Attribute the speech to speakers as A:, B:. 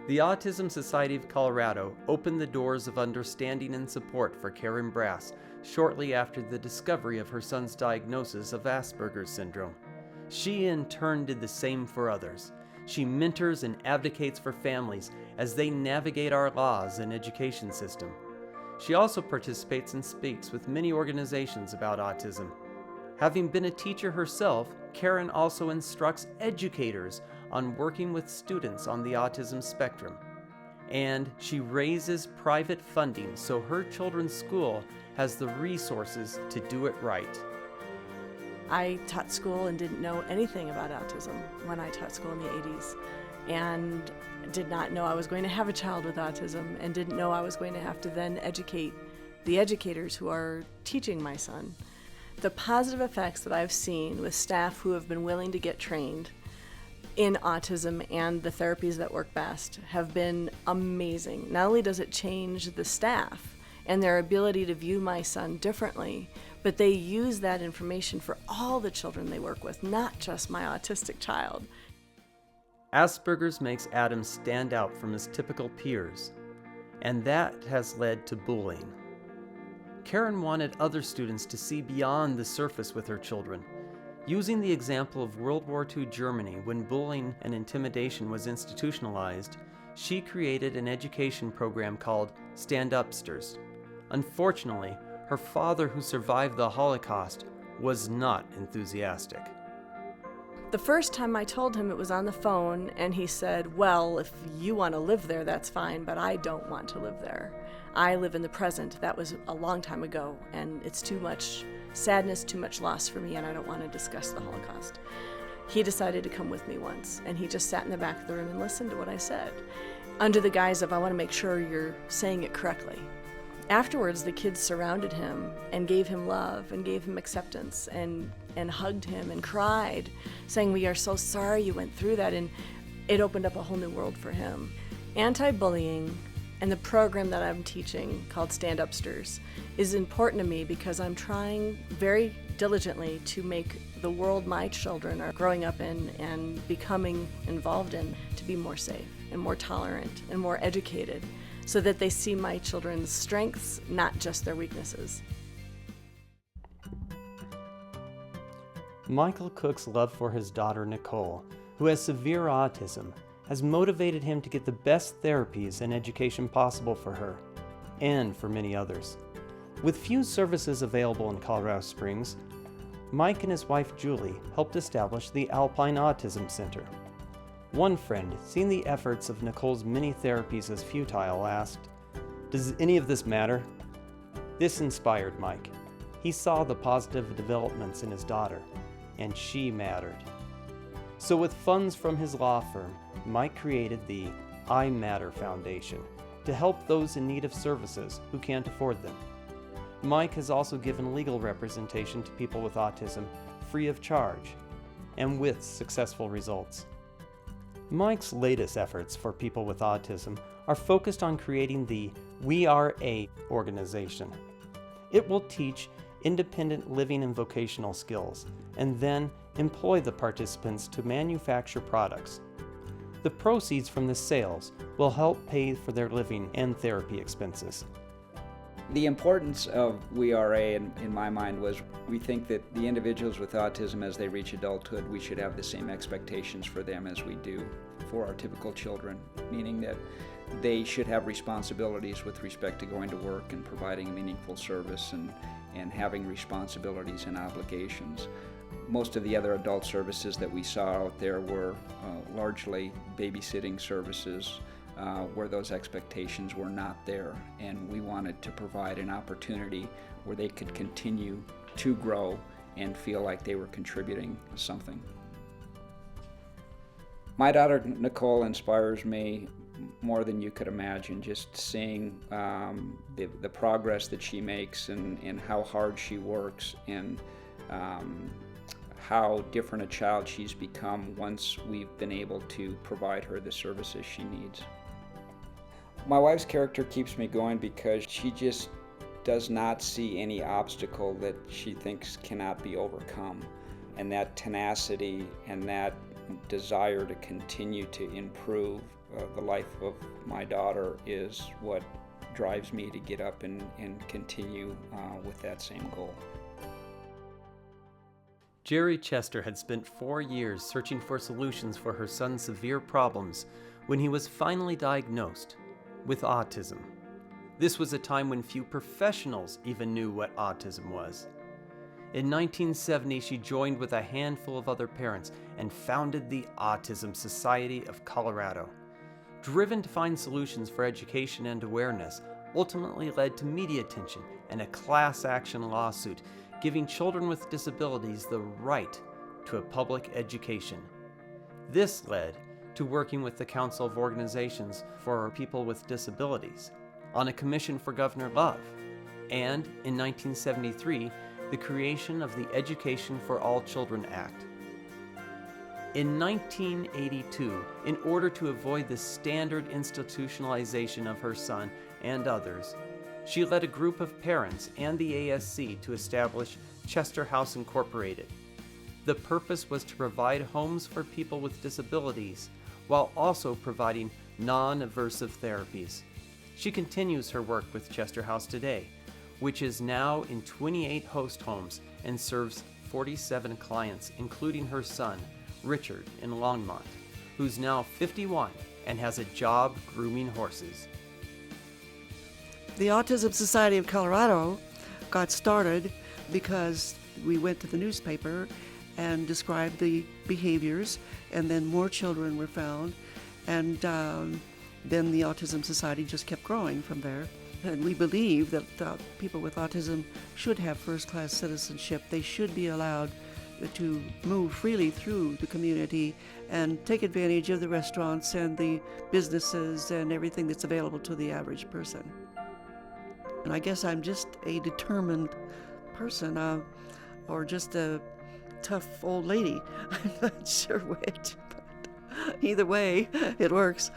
A: The Autism Society of Colorado opened the doors of understanding and support for Karen Brass shortly after the discovery of her son's diagnosis of Asperger's syndrome. She in turn did the same for others. She mentors and advocates for families as they navigate our laws and education system. She also participates and speaks with many organizations about autism. Having been a teacher herself, Karen also instructs educators on working with students on the autism spectrum. And she raises private funding so her children's school has the resources to do it right.
B: I taught school and didn't know anything about autism when I taught school in the 80s, and did not know I was going to have a child with autism, and didn't know I was going to have to then educate the educators who are teaching my son. The positive effects that I've seen with staff who have been willing to get trained in autism and the therapies that work best have been amazing. Not only does it change the staff and their ability to view my son differently, but they use that information for all the children they work with, not just my autistic child.
A: Asperger's makes Adam stand out from his typical peers, and that has led to bullying. Karen wanted other students to see beyond the surface with her children. Using the example of World War II Germany when bullying and intimidation was institutionalized, she created an education program called Stand-Upsters. Unfortunately, her father, who survived the Holocaust, was not enthusiastic.
B: The first time I told him, it was on the phone, and he said, well, if you want to live there, that's fine, but I don't want to live there. I live in the present. That was a long time ago, and it's too much sadness, too much loss for me, and I don't want to discuss the Holocaust. He decided to come with me once, and he just sat in the back of the room and listened to what I said, under the guise of, I want to make sure you're saying it correctly. Afterwards, the kids surrounded him and gave him love and gave him acceptance and hugged him and cried, saying, we are so sorry you went through that, and it opened up a whole new world for him. Anti-bullying and the program that I'm teaching, called Stand-Upsters, is important to me because I'm trying very diligently to make the world my children are growing up in and becoming involved in to be more safe and more tolerant and more educated, so that they see my children's strengths, not just their weaknesses.
A: Michael Cook's love for his daughter Nicole, who has severe autism, has motivated him to get the best therapies and education possible for her, and for many others. With few services available in Colorado Springs, Mike and his wife Julie helped establish the Alpine Autism Center. One friend, seeing the efforts of Nicole's many therapies as futile, asked, "Does any of this matter?" This inspired Mike. He saw the positive developments in his daughter, and she mattered. So with funds from his law firm, Mike created the I Matter Foundation to help those in need of services who can't afford them. Mike has also given legal representation to people with autism free of charge, and with successful results. Mike's latest efforts for people with autism are focused on creating the We Are A organization. It will teach independent living and vocational skills, and then employ the participants to manufacture products. The proceeds from the sales will help pay for their living and therapy expenses.
C: The importance of We Are A in my mind was we think that the individuals with autism, as they reach adulthood, we should have the same expectations for them as we do for our typical children, meaning that they should have responsibilities with respect to going to work and providing meaningful service and having responsibilities and obligations. Most of the other adult services that we saw out there were largely babysitting services, where those expectations were not there, and we wanted to provide an opportunity where they could continue to grow and feel like they were contributing something. My daughter Nicole inspires me more than you could imagine, just seeing the progress that she makes and how hard she works, and how different a child she's become once we've been able to provide her the services she needs. My wife's character keeps me going because she just does not see any obstacle that she thinks cannot be overcome. And that tenacity and that desire to continue to improve the life of my daughter is what drives me to get up and continue with that same goal.
A: Jerry Chester had spent 4 years searching for solutions for her son's severe problems when he was finally diagnosed with autism. This was a time when few professionals even knew what autism was. In 1970, she joined with a handful of other parents and founded the Autism Society of Colorado. Driven to find solutions for education and awareness, ultimately led to media attention and a class action lawsuit giving children with disabilities the right to a public education. This led to working with the Council of Organizations for People with Disabilities, on a commission for Governor Love, and in 1973, the creation of the Education for All Children Act. In 1982, in order to avoid the standard institutionalization of her son and others, she led a group of parents and the ASC to establish Chester House Incorporated. The purpose was to provide homes for people with disabilities while also providing non-aversive therapies. She continues her work with Chester House today, which is now in 28 host homes and serves 47 clients, including her son, Richard, in Longmont, who's now 51 and has a job grooming horses.
D: The Autism Society of Colorado got started because we went to the newspaper and described the behaviors, and then more children were found, and then the Autism Society just kept growing from there. And we believe that people with autism should have first-class citizenship. They should be allowed to move freely through the community and take advantage of the restaurants and the businesses and everything that's available to the average person. And I guess I'm just a determined person, or just a tough old lady. I'm not sure which, but either way, it works.